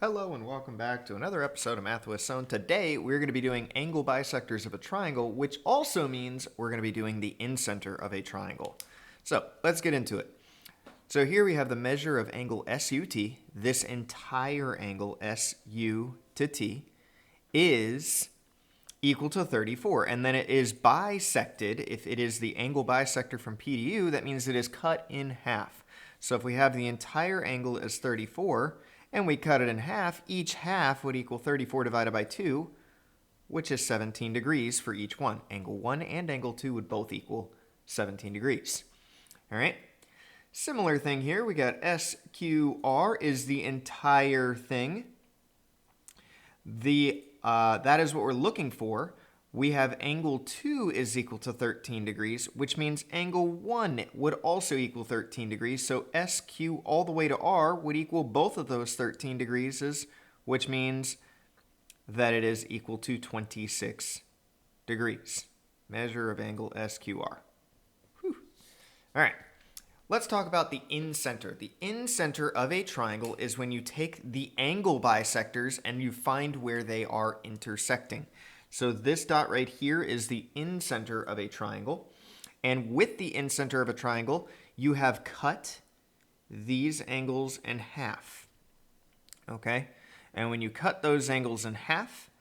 Hello and welcome back to another episode of Math with Son. Today we're going to be doing angle bisectors of a triangle, which also means we're going to be doing the incenter of a triangle. So let's get into it. So here we have the measure of angle SUT. This entire angle SU to T is equal to 34, and then it is bisected. If it is the angle bisector from P to U, that means it is cut in half. So if we have the entire angle as 34, and we cut it in half, each half would equal 34 divided by 2, which is 17 degrees for each one. Angle 1 and angle 2 would both equal 17 degrees. All right. Similar thing here. We got SQR is the entire thing. That is what we're looking for. We have angle 2 is equal to 13 degrees, which means angle 1 would also equal 13 degrees. So SQ all the way to R would equal both of those 13 degrees, which means that it is equal to 26 degrees. Measure of angle SQR. Whew. All right, let's talk about the incenter. The incenter of a triangle is when you take the angle bisectors and you find where they are intersecting. So this dot right here is the incenter of a triangle. And with the incenter of a triangle, you have cut these angles in half. Okay? And when you cut those angles in half,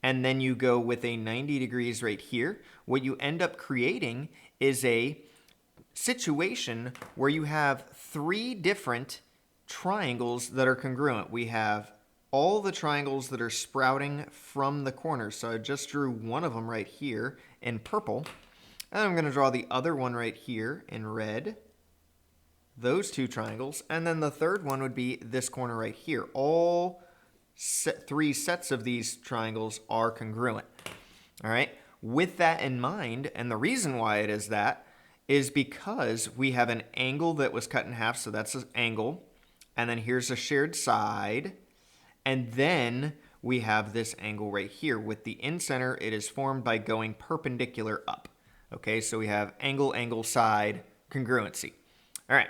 and then you go with a 90 degrees right here, what you end up creating is a situation where you have three different triangles that are congruent. We have all the triangles that are sprouting from the corners. So I just drew one of them right here in purple. And I'm going to draw the other one right here in red. Those two triangles. And then the third one would be this corner right here. All three sets of these triangles are congruent. All right. With that in mind, and the reason why it is that is because we have an angle that was cut in half. So that's an angle. And then here's a shared side. And then we have this angle right here. With the incenter, it is formed by going perpendicular up. Okay, so we have angle, angle, side, congruency. All right,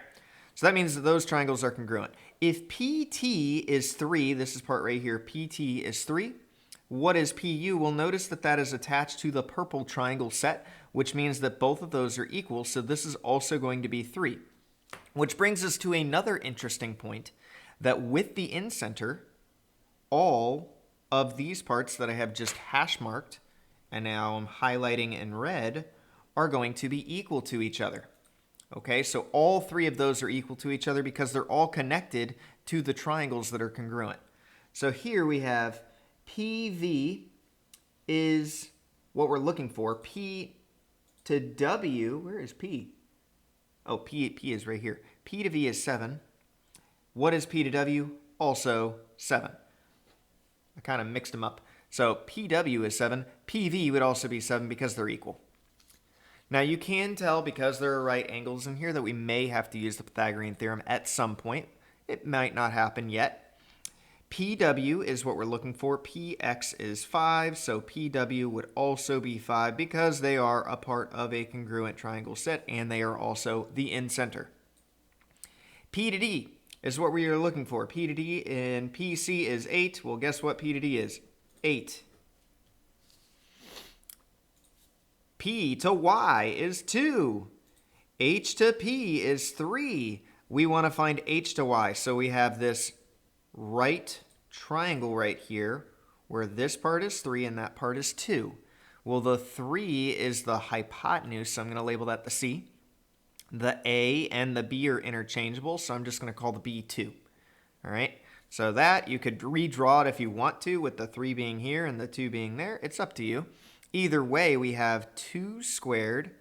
so that means that those triangles are congruent. If PT is 3, this is part right here, PT is 3, what is PU? Well, notice that that is attached to the purple triangle set, which means that both of those are equal, so this is also going to be 3. Which brings us to another interesting point, that with the incenter, all of these parts that I have just hash marked, and now I'm highlighting in red, are going to be equal to each other. Okay, so all three of those are equal to each other because they're all connected to the triangles that are congruent. So here we have PV is what we're looking for. P to W, where is P? Oh, P is right here. P to V is 7. What is P to W? Also 7. I kind of mixed them up. So PW is 7. PV would also be 7 because they're equal. Now you can tell because there are right angles in here that we may have to use the Pythagorean theorem at some point. It might not happen yet. PW is what we're looking for. PX is 5, so PW would also be 5 because they are a part of a congruent triangle set and they are also the incenter. P to D is what we are looking for. P to D and PC is 8. Well, guess what P to D is? 8. P to Y is 2. H to P is 3. We want to find H to Y. So we have this right triangle right here where this part is 3 and that part is 2. Well, the 3 is the hypotenuse, so I'm going to label that the C. The A and the B are interchangeable, so I'm just going to call the B 2. All right, so that you could redraw it if you want to with the 3 being here and the 2 being there. It's up to you. Either way, we have 2 squared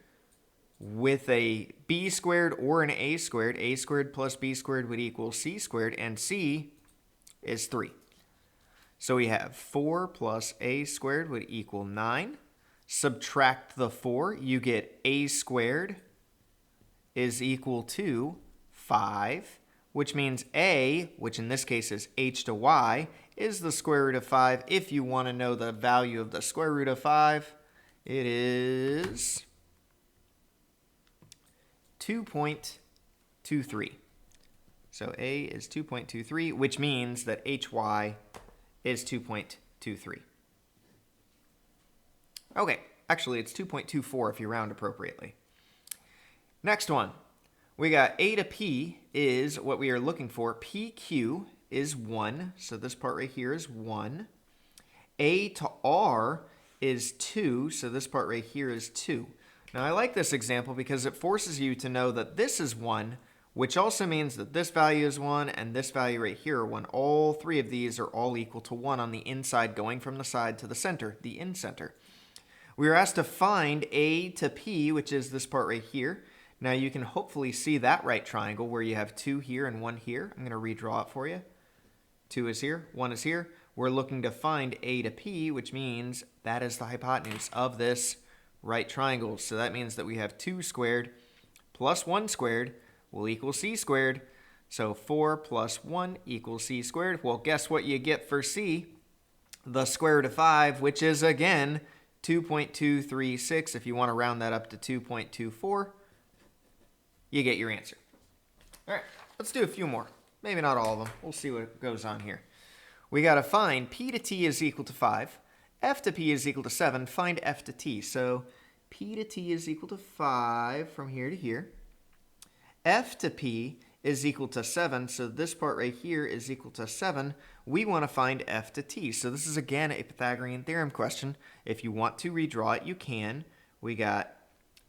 with a B squared or an A squared. A squared plus B squared would equal C squared, and C is 3. So we have 4 plus A squared would equal 9. Subtract the 4, you get A squared is equal to 5, which means A, which in this case is H to Y, is the square root of 5. If you want to know the value of the square root of 5, it is 2.23. So A is 2.23, which means that HY is 2.23. Okay, actually it's 2.24 if you round appropriately. Next one, we got A to P is what we are looking for. PQ is 1, so this part right here is 1. A to R is 2, so this part right here is 2. Now I like this example because it forces you to know that this is 1, which also means that this value is 1 and this value right here are 1. All three of these are all equal to 1 on the inside going from the side to the center, the incenter. We were asked to find A to P, which is this part right here. Now you can hopefully see that right triangle where you have 2 here and 1 here. I'm going to redraw it for you. 2 is here, 1 is here. We're looking to find A to P, which means that is the hypotenuse of this right triangle. So that means that we have 2 squared plus 1 squared will equal C squared. So 4 plus 1 equals C squared. Well, guess what you get for C? The square root of 5, which is, again, 2.236. If you want to round that up to 2.24, you get your answer. All right, let's do a few more. Maybe not all of them. We'll see what goes on here. We got to find P to T is equal to 5. F to P is equal to 7. Find F to T. So P to T is equal to 5 from here to here. F to P is equal to 7. So this part right here is equal to 7. We want to find F to T. So this is, again, a Pythagorean theorem question. If you want to redraw it, you can. We got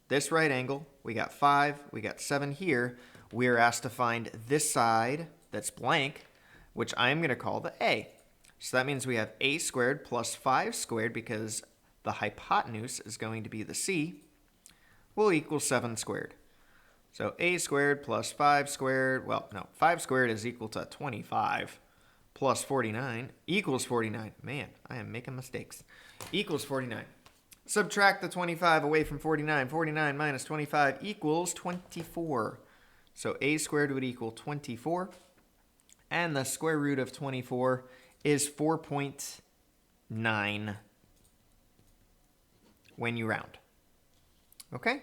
this right angle. We got 5. We got 7 here. We are asked to find this side that's blank, which I'm going to call the A. So that means we have A squared plus 5 squared, because the hypotenuse is going to be the C, will equal 7 squared. So A squared plus 5 squared, well, no, 5 squared is equal to 25 plus 49 equals 49. Man, I am making mistakes. Equals 49. Subtract the 25 away from 49. 49 minus 25 equals 24. So A squared would equal 24. And the square root of 24 is 4.9 when you round. Okay?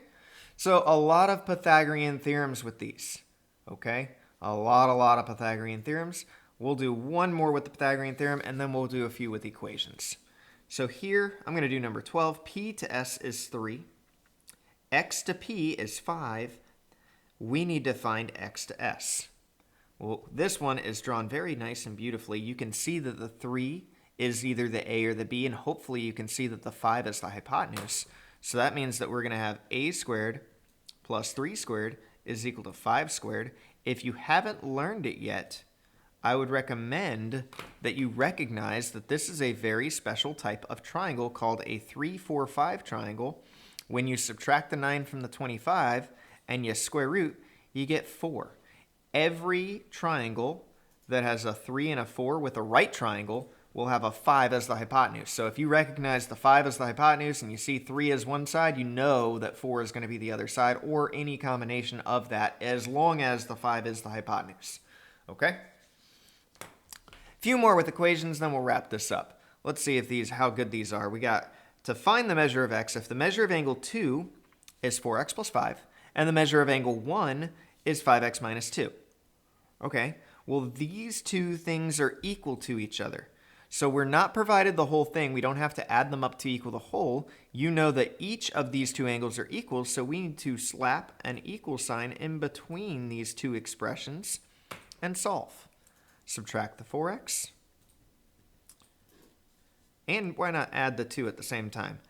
So a lot of Pythagorean theorems with these. Okay? A lot of Pythagorean theorems. We'll do one more with the Pythagorean theorem, and then we'll do a few with equations. So here, I'm going to do number 12. P to S is 3. X to P is 5. We need to find X to S. Well, this one is drawn very nice and beautifully. You can see that the 3 is either the A or the B, and hopefully you can see that the 5 is the hypotenuse. So that means that we're going to have A squared plus 3 squared is equal to 5 squared. If you haven't learned it yet, I would recommend that you recognize that this is a very special type of triangle called a 3, 4, 5 triangle. When you subtract the 9 from the 25 and you square root, you get 4. Every triangle that has a 3 and a 4 with a right triangle will have a 5 as the hypotenuse. So if you recognize the 5 as the hypotenuse and you see 3 as one side, you know that 4 is going to be the other side, or any combination of that, as long as the 5 is the hypotenuse. Okay? A few more with equations, then we'll wrap this up. Let's see if how good these are. We got to find the measure of x. If the measure of angle 2 is 4x plus 5, and the measure of angle 1 is 5x minus 2. Okay, well, these two things are equal to each other. So we're not provided the whole thing. We don't have to add them up to equal the whole. You know that each of these two angles are equal, so we need to slap an equal sign in between these two expressions and solve. Subtract the 4x. And why not add the 2 at the same time?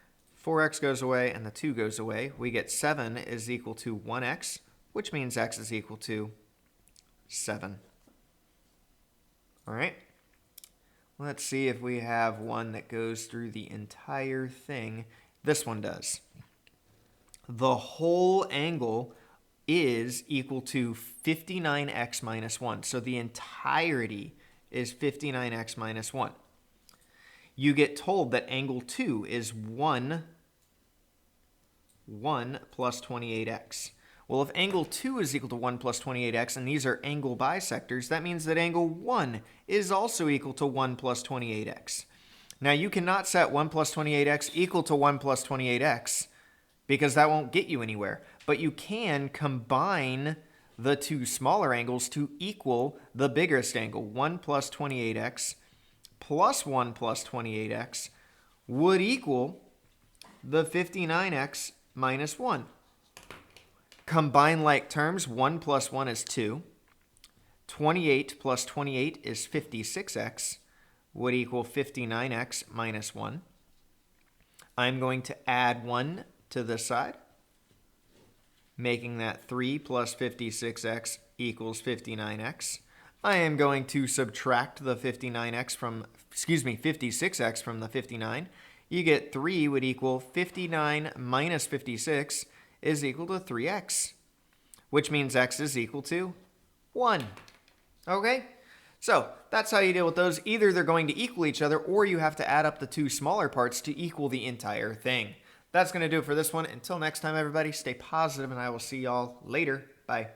4x goes away and the 2 goes away. We get 7 is equal to 1x, which means x is equal to 7. All right. Let's see if we have one that goes through the entire thing. This one does. The whole angle is equal to 59x minus 1. So the entirety is 59x minus 1. You get told that angle 2 is 1 plus 28x. Well, if angle 2 is equal to 1 plus 28x, and these are angle bisectors, that means that angle 1 is also equal to 1 plus 28x. Now, you cannot set 1 plus 28x equal to 1 plus 28x, because that won't get you anywhere. But you can combine the two smaller angles to equal the biggest angle. 1 plus 28x plus 1 plus 28x would equal the 59x minus 1. Combine like terms, 1 plus 1 is 2. 28 plus 28 is 56x, would equal 59x minus 1. I'm going to add 1 to this side, making that 3 plus 56x equals 59x. I am going to subtract the 56x from the 59. You get 3 would equal 59 minus 56 is equal to 3x, which means x is equal to 1. Okay? So that's how you deal with those. Either they're going to equal each other, or you have to add up the two smaller parts to equal the entire thing. That's going to do it for this one. Until next time, everybody, stay positive, and I will see y'all later. Bye.